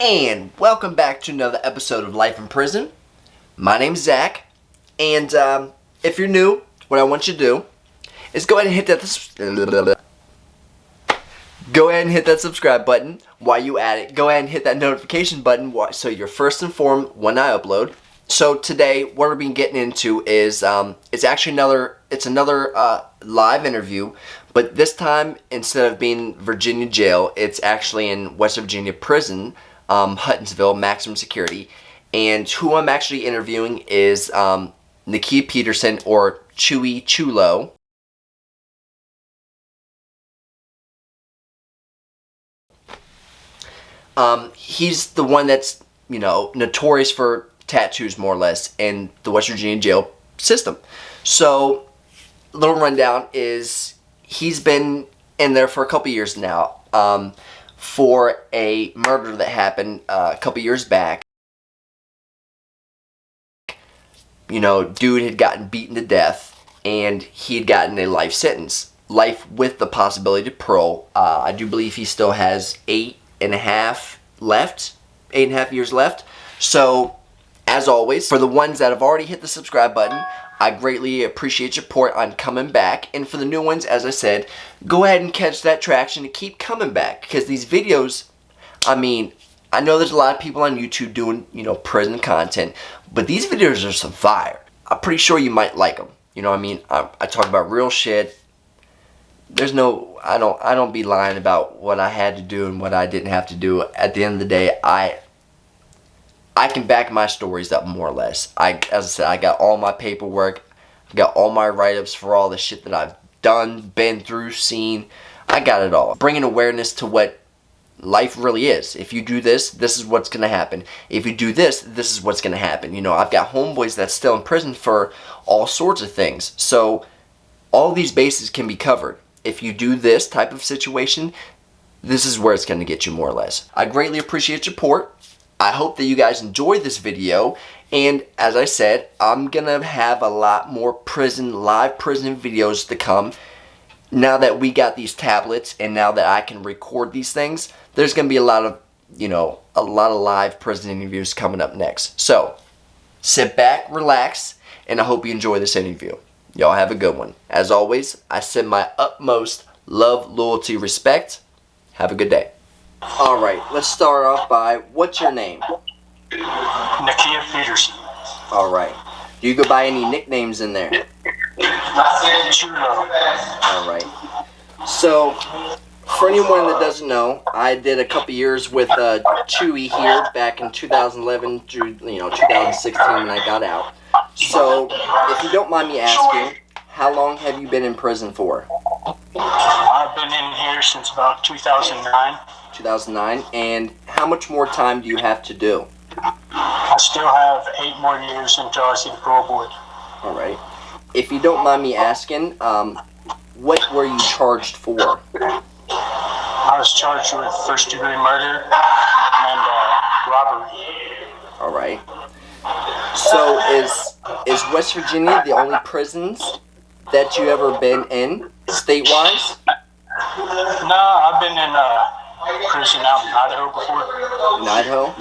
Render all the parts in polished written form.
And welcome back to another episode of Life in Prison. My name's Zach, and if you're new, what I want you to do is go ahead and hit that subscribe button. While you at it, go ahead and hit that notification button so you're first informed when I upload. So today, what we're been getting into is it's another live interview, but this time instead of being Virginia jail, it's actually in West Virginia prison, Huttonsville, maximum security. And who I'm actually interviewing is Nakia Peterson, or Chewy Chulo. He's the one that's, notorious for tattoos, more or less, in the West Virginia jail system. So, little rundown is he's been in there for a couple years now for a murder that happened a couple years back. Dude had gotten beaten to death, and he had gotten a life sentence. Life with the possibility of parole. I do believe he still has 8.5 years left. So, as always, for the ones that have already hit the subscribe button, I greatly appreciate your support on coming back. And for the new ones, as I said, go ahead and catch that traction and keep coming back. Because these videos, I know there's a lot of people on YouTube doing, prison content, but these videos are some fire. I'm pretty sure you might like them. I talk about real shit. I don't be lying about what I had to do and what I didn't have to do. At the end of the day, I can back my stories up more or less. As I said, I got all my paperwork, I got all my write-ups for all the shit that I've done, been through, seen. I got it all. Bringing awareness to what life really is. If you do this, this is what's going to happen. If you do this, this is what's going to happen. I've got homeboys that's still in prison for all sorts of things. So, all these bases can be covered. If you do this type of situation, this is where it's going to get you, more or less. I greatly appreciate your support. I hope that you guys enjoyed this video, and as I said, I'm gonna have a lot more live prison videos to come. Now that we got these tablets, and now that I can record these things, there's gonna be a lot of live prison interviews coming up next. So, sit back, relax, and I hope you enjoy this interview. Y'all have a good one. As always, I send my utmost love, loyalty, respect. Have a good day. Alright, let's start off by, what's your name? Nakia Peterson. Alright. Do you go by any nicknames in there? Chulo. Alright. So, for anyone that doesn't know, I did a couple years with Chewy here back in 2011 through 2016 when I got out. So, if you don't mind me asking, how long have you been in prison for? I've been in here since about 2009. 2009, and how much more time do you have to do? I still have 8 more years until I see the parole board. Alright. If you don't mind me asking, what were you charged for? I was charged with first-degree murder and robbery. Alright. So, is West Virginia the only prisons that you ever been in, state-wise? No, I've been in prison out in Idaho before. In Idaho?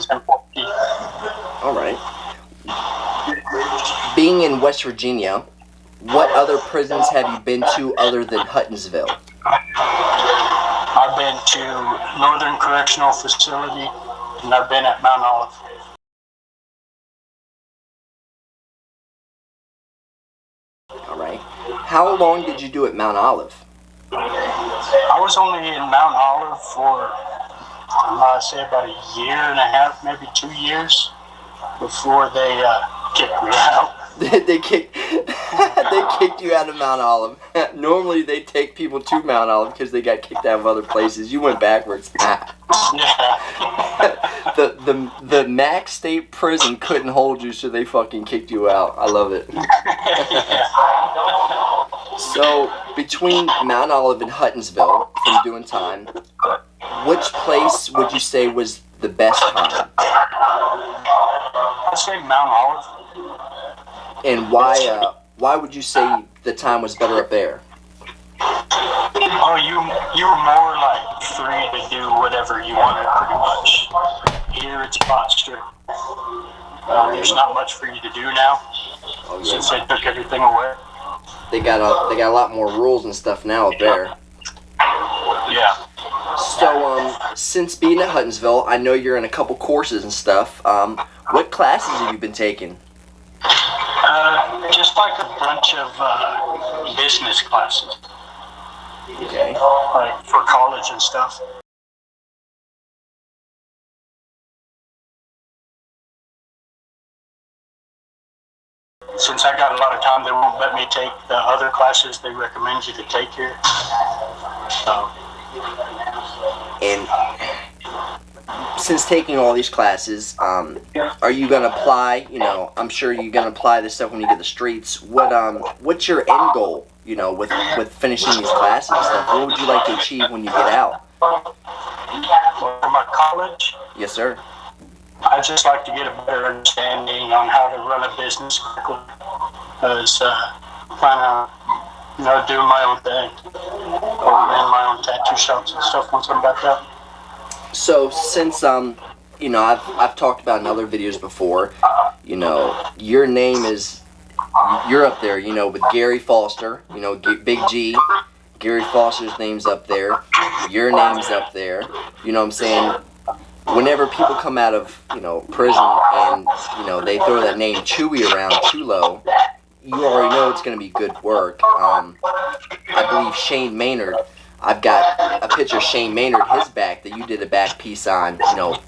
Alright. Being in West Virginia, what other prisons have you been to other than Huttonsville? I've been to Northern Correctional Facility, and I've been at Mount Olive. Alright. How long did you do at Mount Olive? I was only in Mount Olive for, say, about a year and a half, maybe 2 years, before they kicked me out. They kicked you out of Mount Olive. Normally they take people to Mount Olive because they got kicked out of other places. You went backwards. Yeah. The Max State Prison couldn't hold you, so they fucking kicked you out. I love it. So, between Mount Olive and Huttonsville, from doing time, which place would you say was the best time? I'd say Mount Olive. And why would you say the time was better up there? Oh, you were more like free to do whatever you wanted, pretty much. Here it's a lot strict. There's not much for you to do now since they took everything away. They got a lot more rules and stuff now up there. Yeah. So, since being at Huntsville, I know you're in a couple courses and stuff. What classes have you been taking? Just like a bunch of business classes. Okay. Like for college and stuff. Since I got a lot of time, they won't let me take the other classes they recommend you to take here. So. And since taking all these classes, are you gonna apply? You know, I'm sure you're gonna apply this stuff when you get the streets. What's your end goal? You know, with finishing these classes and stuff. What would you like to achieve when you get out? For my college, Yes, sir. I'd just like to get a better understanding on how to run a business quickly. Because plan on, doing my own thing. And my own tattoo shops and stuff once I'm back out. So since I've talked about in other videos before, your name is, you're up there, with Gary Foster, Big G. Gary Foster's name's up there. Your name's up there. You know what I'm saying? Whenever people come out of, prison and, they throw that name Chewy around, Chulo, you already know it's going to be good work. I believe Shane Maynard, I've got a picture of Shane Maynard, his back, that you did a back piece on,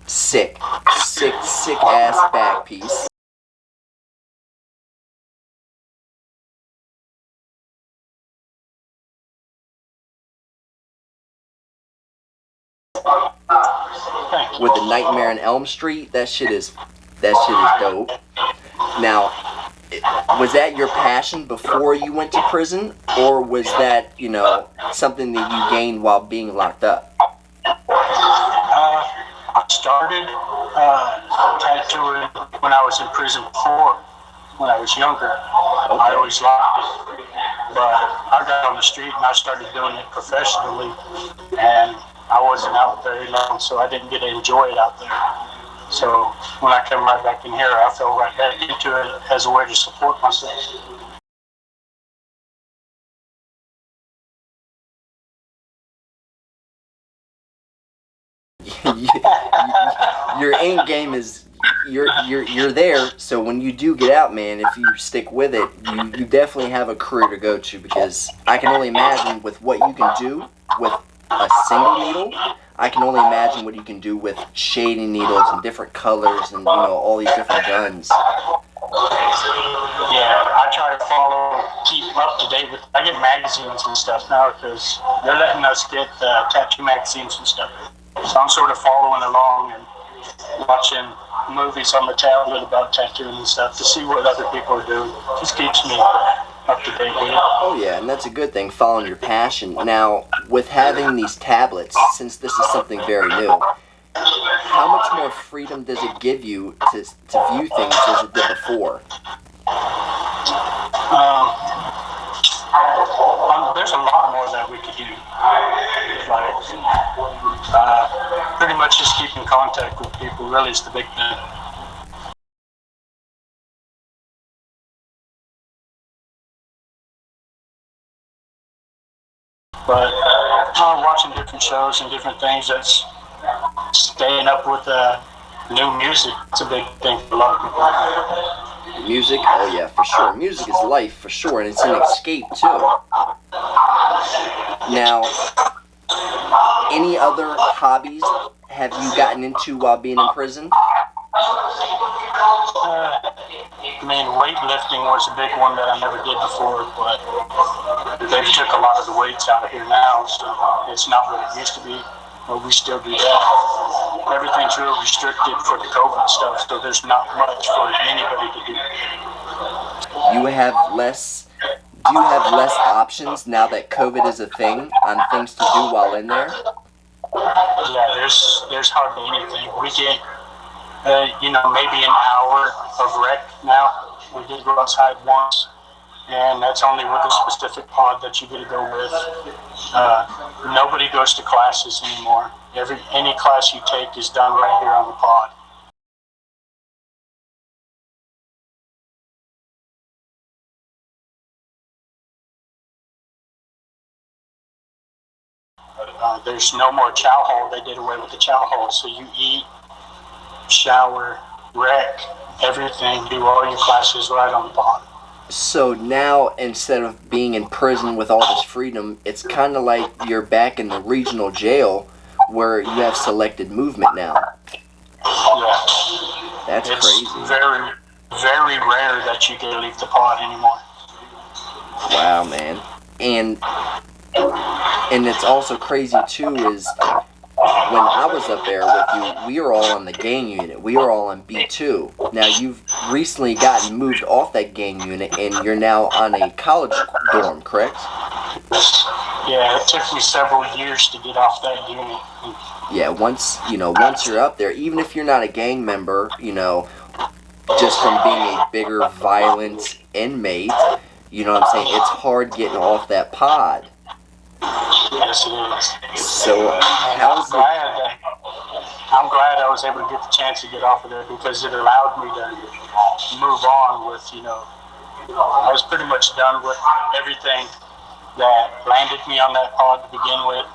sick ass back piece. With the Nightmare on Elm Street, that shit is dope. Now, was that your passion before you went to prison, or was that, something that you gained while being locked up? I started tattooing when I was in prison before, when I was younger. Okay. I always liked it. But I got on the street and I started doing it professionally, and I wasn't out very long, so I didn't get to enjoy it out there. So when I come right back in here, I fell right back into it as a way to support myself. Your end game is you're there. So when you do get out, man, if you stick with it, you definitely have a career to go to, because I can only imagine with what you can do with a single needle. I can only imagine what you can do with shading needles and different colors and all these different guns. Yeah, I try to keep up to date with. I get magazines and stuff now because they're letting us get tattoo magazines and stuff. So I'm sort of following along and watching movies on the tablet about tattooing and stuff to see what other people are doing. Just keeps me up to date with it. Oh yeah, and that's a good thing, following your passion. Now, with having these tablets, since this is something very new, how much more freedom does it give you to view things as it did before? There's a lot more that we could do. Like, pretty much just keep in contact with people really is the big thing. But watching different shows and different things, that's staying up with new music. It's a big thing for a lot of people. Music? Oh yeah, for sure. Music is life, for sure, and it's an escape too. Now, any other hobbies have you gotten into while being in prison? Weightlifting was a big one that I never did before, but they took a lot of the weights out of here now, so it's not what it used to be, but we still do that. Everything's real restricted for the COVID stuff, so there's not much for anybody to do. Do you have less options now that COVID is a thing on things to do while in there? Yeah, there's hardly anything. We get, maybe an hour of rec now. We did go outside once, and that's only with a specific pod that you get to go with. Nobody goes to classes anymore. Any class you take is done right here on the pod. There's no more chow hall. They did away with the chow hall. So you eat, shower, rec, everything, do all your classes right on the pond. So now, instead of being in prison with all this freedom, it's kind of like you're back in the regional jail where you have selected movement now. Yeah. That's It's crazy. very, very rare that you get to leave the pod anymore. Wow, man. And it's also crazy too is when I was up there with you, we were all on the gang unit. We were all on B2. Now you've recently gotten moved off that gang unit and you're now on a college dorm, correct? Yeah, it took me several years to get off that unit. Yeah, once you're up there, even if you're not a gang member, just from being a bigger violent inmate, you know what I'm saying, it's hard getting off that pod. Yes, it is. So I'm glad I was able to get the chance to get off of there because it allowed me to move on with, I was pretty much done with everything that landed me on that pod to begin with,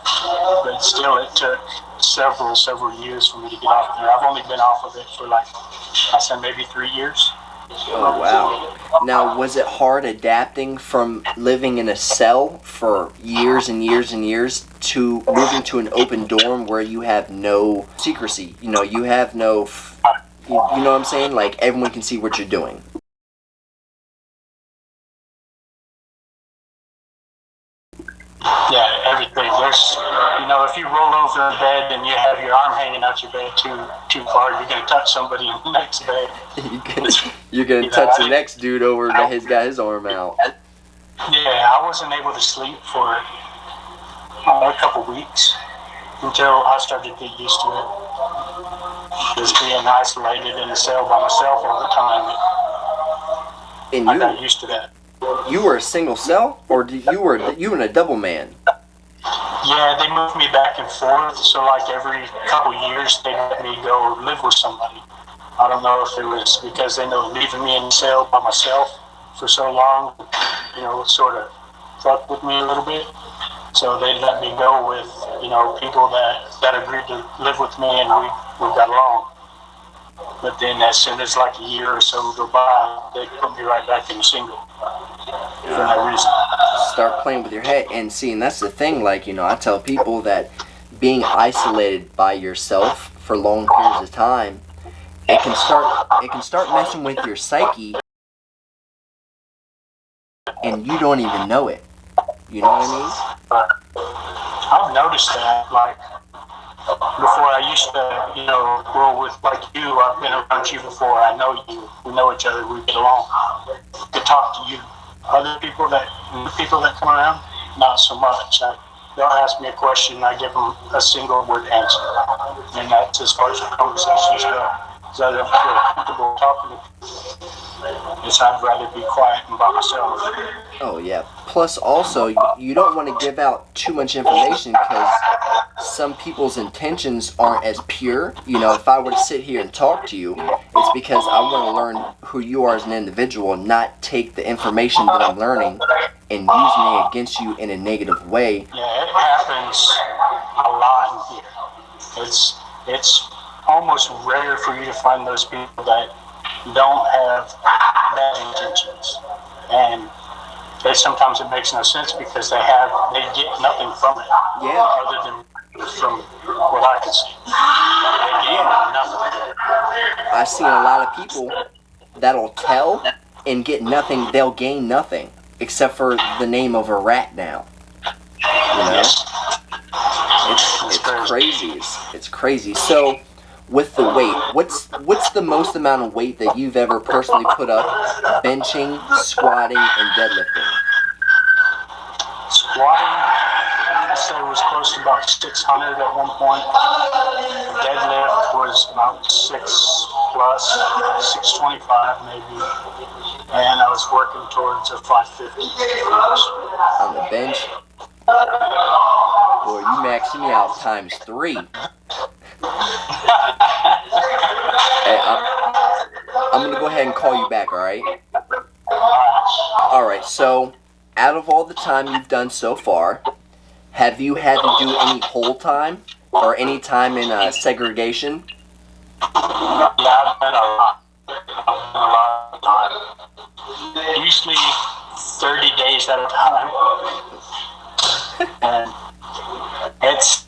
but still it took several years for me to get off there. I've only been off of it for I said maybe 3 years. Oh, wow. Now, was it hard adapting from living in a cell for years and years and years to moving to an open dorm where you have no secrecy? You have no, you know what I'm saying? Like, everyone can see what you're doing. Yeah, everything. There's, if you roll over in bed and you have your arm hanging out your bed too far, you're gonna touch somebody in the next bed. You're gonna touch the next dude over that has got his arm out. Yeah, I wasn't able to sleep for a couple weeks until I started to get used to it. Just being isolated in a cell by myself all the time. And I got used to that. You were a single cell, or you were a double man? Yeah, they moved me back and forth. So every couple years, they let me go live with somebody. I don't know if it was because they know leaving me in the cell by myself for so long, sort of fucked with me a little bit. So they let me go with, people that agreed to live with me, and we got along. But then as soon as a year or so go by, they put me right back in single for no reason. Start playing with your head. And that's the thing, I tell people that being isolated by yourself for long periods of time, it can start messing with your psyche and you don't even know it. You know what I mean? I've noticed that, before I used to, roll with you. I've been around you before. I know you. We know each other. We get along. To talk to you. Other people that come around, not so much. They'll ask me a question, and I give them a single word answer. And that's as far as the conversations go. So I don't feel comfortable talking to people. I'd rather be quiet and by myself. Oh, yeah. Plus, also, you don't want to give out too much information because some people's intentions aren't as pure. If I were to sit here and talk to you, it's because I want to learn who you are as an individual, not take the information that I'm learning and using it against you in a negative way. Yeah, it happens a lot in here. It's almost rare for you to find those people that don't have bad intentions, and sometimes it makes no sense because they get nothing from it. Yeah. Other than from what I can see, they gain nothing. I've seen a lot of people that'll tell and get nothing. They'll gain nothing except for the name of a rat now. It's crazy. It's crazy. So, with the weight, what's the most amount of weight that you've ever personally put up, benching, squatting, and deadlifting? Squatting, I say it was close to about 600 at one point. Deadlift was about 6 plus, 625 maybe. And I was working towards a 550. On the bench? Boy, you maxed me out times 3. Hey, I'm going to go ahead and call you back, alright? Alright, so out of all the time you've done so far, Have you had to do any hole time or any time in segregation? Yeah, I've been a lot. A lot of time. Usually 30 days at a time. And it's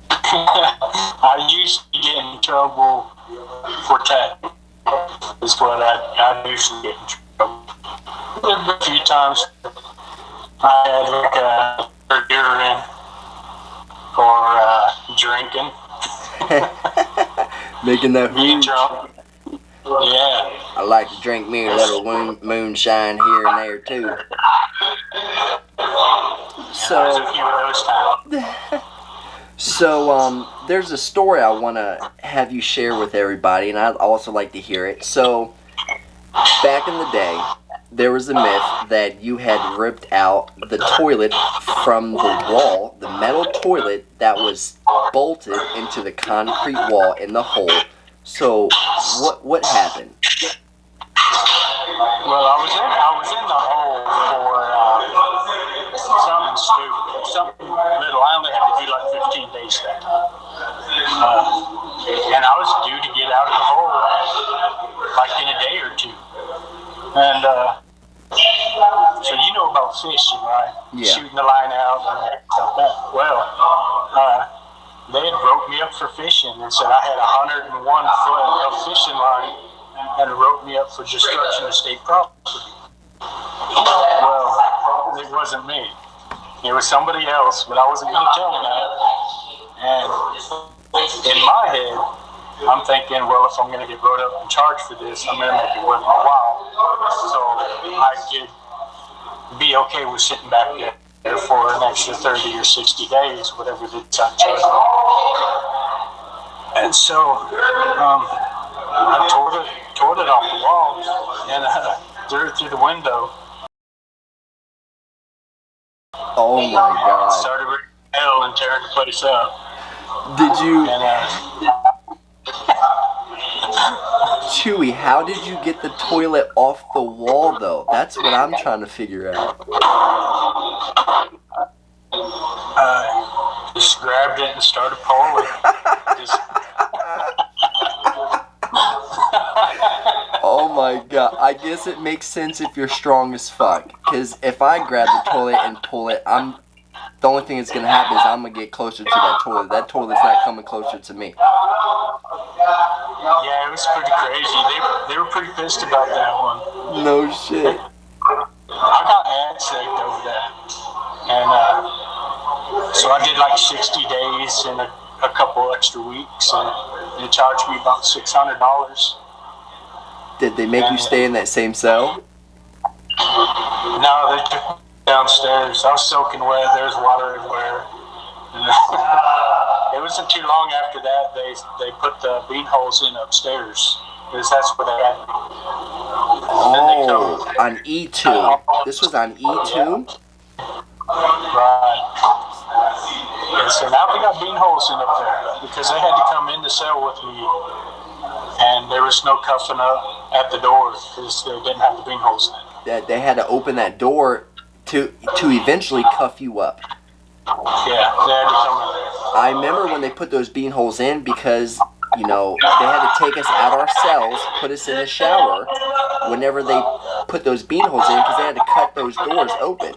I usually get in trouble for tech. Is what I usually get in trouble. A few times I had like a urine or drinking. Making that Being hooch. drunk. Yeah. I like to drink me a little moonshine here and there too. There's a few of those times. So there's a story I want to have you share with everybody, and I'd also like to hear it. So, back in the day, there was a myth that you had ripped out the toilet from the wall, the metal toilet that was bolted into the concrete wall in the hole. So, what happened? Well, I was in the hole for something stupid, something little. I only had to do like 15 days that time. And I was due to get out of the hole like in a day or two. And so you know about fishing, right? Yeah. Shooting the line out and stuff like that. Well, they had broke me up for fishing and said I had 101 foot of fishing line and wrote me up for destruction of state property. Well, it wasn't me. It was somebody else, but I wasn't going to tell them that. And in my head, I'm thinking, well, if I'm going to get brought up and charged for this, I'm going to make it worth my while. So I could be okay with sitting back there for an extra 30 or 60 days, whatever the time charge. And so I tore it off the wall and threw it through the window. Oh my God! Started ringing the bell and tearing the place up. Did you, And, Chewy? How did you get the toilet off the wall, though? That's what I'm trying to figure out. just grabbed it and started pulling. Oh my God! I guess it makes sense if you're strong as fuck. Cause if I grab the toilet and pull it, the only thing that's gonna happen is I'm gonna get closer to that toilet. That toilet's not coming closer to me. Yeah, it was pretty crazy. They were pretty pissed about that one. No shit. I got hand-sick over that. And so I did like 60 days and a couple extra weeks, and they charged me about $600. Did they make you stay in that same cell? No, they took me downstairs. I was soaking wet. There was water everywhere. It wasn't too long after that they put the bean holes in upstairs, because that's where they had me. Oh, on E2. This was on E2? Right. And so now we got bean holes in up there, because they had to come in the cell with me, and there was no cuffing up at the door because they didn't have the bean holes in. That they had to open that door to eventually cuff you up. Yeah, they had to come in there. I remember when they put those bean holes in because, you know, they had to take us out our cells, put us in the shower whenever they put those bean holes in because they had to cut those doors open.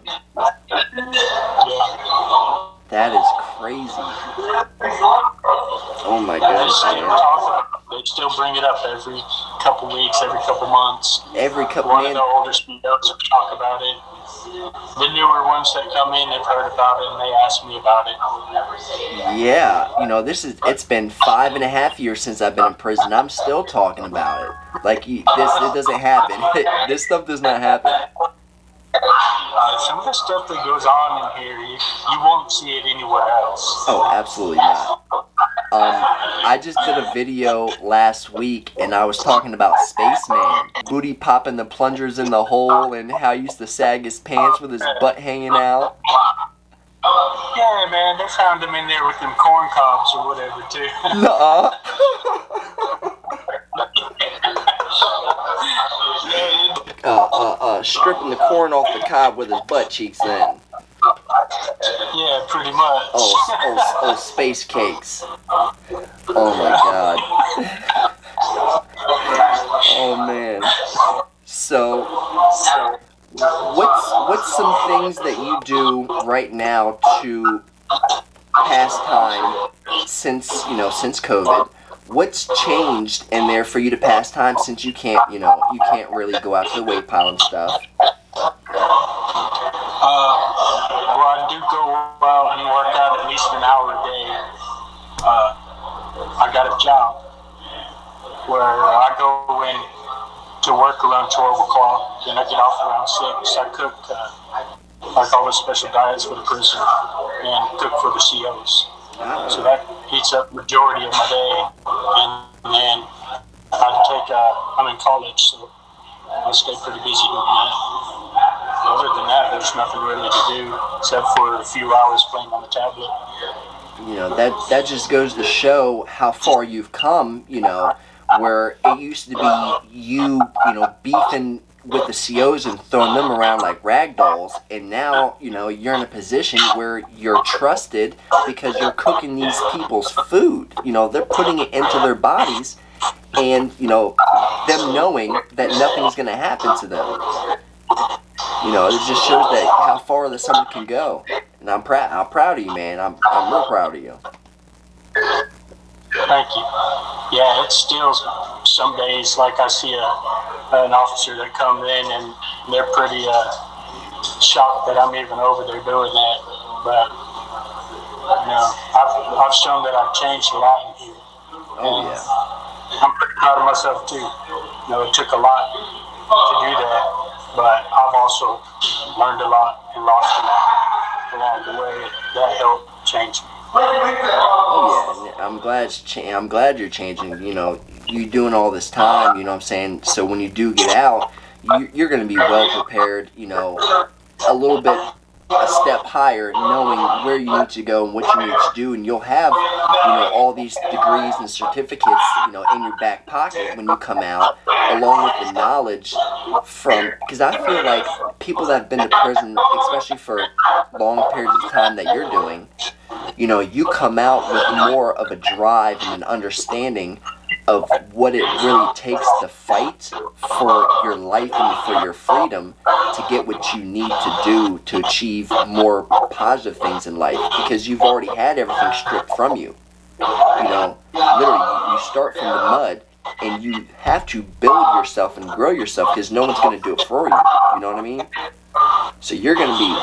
That is crazy. Oh my goodness, man. They still bring it up every couple weeks, every couple months. Every couple One of the older speakers talk about it. The newer ones that come in have heard about it and they ask me about it. Yeah, you know, it's been 5.5 years since I've been in prison. I'm still talking about it. Like, it doesn't happen. This stuff does not happen. Some of the stuff that goes on in here, you won't see it anywhere else. Oh, absolutely not. I just did a video last week and I was talking about Spaceman. Booty popping the plungers in the hole and how he used to sag his pants with his butt hanging out. Yeah, man, they found him in there with them corn cobs or whatever, too. Nuh-uh. Yeah, Stripping the corn off the cob with his butt cheeks then. yeah, Yeah, pretty much. Oh, space cakes. Oh my god. Oh man. So, what's some things that you do right now to pass time since COVID? What's changed in there for you to pass time since you can't really go out to the weight pile and stuff? Well, I do go out and work out at least an hour a day. I got a job where I go in to work around 12 o'clock, then I get off around 6. I cook like all the special diets for the prison and cook for the COs. So that eats up majority of my day. And then I'm in college, so I stay pretty busy doing that. Other than that, there's nothing really to do except for a few hours playing on the tablet. That just goes to show how far you've come, where it used to be you beefing with the COs and throwing them around like rag dolls, and now, you're in a position where you're trusted because you're cooking these people's food. They're putting it into their bodies, and, them knowing that nothing's going to happen to them. It just shows that how far the someone can go. And I'm proud of you, man. I'm real proud of you. Thank you. Yeah, it's still some days like I see an officer that comes in and they're pretty shocked that I'm even over there doing that. But I've shown that I've changed a lot in here. Oh yeah. I'm pretty proud of myself too. It took a lot to do that, but I've also learned a lot and lost a lot along the way that helped change me. Oh yeah, I'm glad you're changing. You doing all this time. You know what I'm saying. So when you do get out, you're going to be well prepared. A little bit a step higher, knowing where you need to go and what you need to do, and you'll have all these degrees and certificates in your back pocket when you come out, along with the knowledge because I feel like people that have been to prison, especially for long periods of time that you're doing, you come out with more of a drive and an understanding of what it really takes to fight for your life and for your freedom, to get what you need to do to achieve more positive things in life, because you've already had everything stripped from you. Literally, you start from the mud, and you have to build yourself and grow yourself, because no one's going to do it for you. You know what I mean? So you're going to be,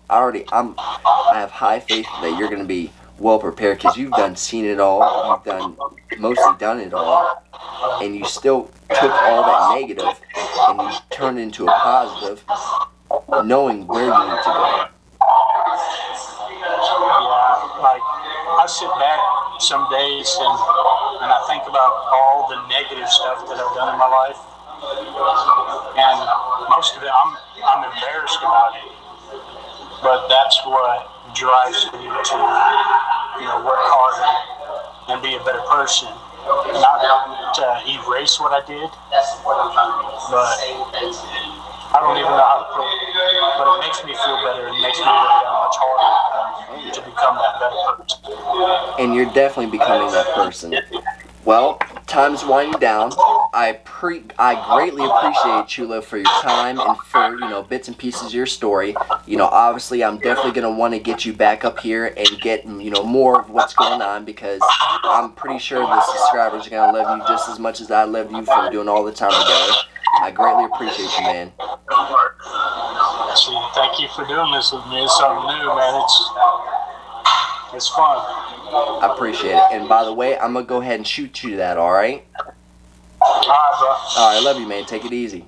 I have high faith that you're going to be well prepared, because you've seen it all. You've mostly done it all, and you still took all that negative and you turned it into a positive, knowing where you need to go. Yeah, like I sit back some days and I think about all the negative stuff that I've done in my life, and most of it I'm embarrassed about it. But that's what drives me to work harder and be a better person. Not to erase what I did, but I don't even know how to put it. But it makes me feel better. It makes me work down much harder to become that better person. And you're definitely becoming that person. Well, time's winding down. I greatly appreciate Chulo for your time and for bits and pieces of your story. Obviously, I'm definitely gonna want to get you back up here and get more of what's going on, because I'm pretty sure the subscribers are gonna love you just as much as I love you from doing all the time together. I greatly appreciate you, man. Thank you for doing this with me. It's something new, man. It's fun. I appreciate it. And by the way, I'm gonna go ahead and shoot you that. All right. All right, bro. All right. I love you, man. Take it easy.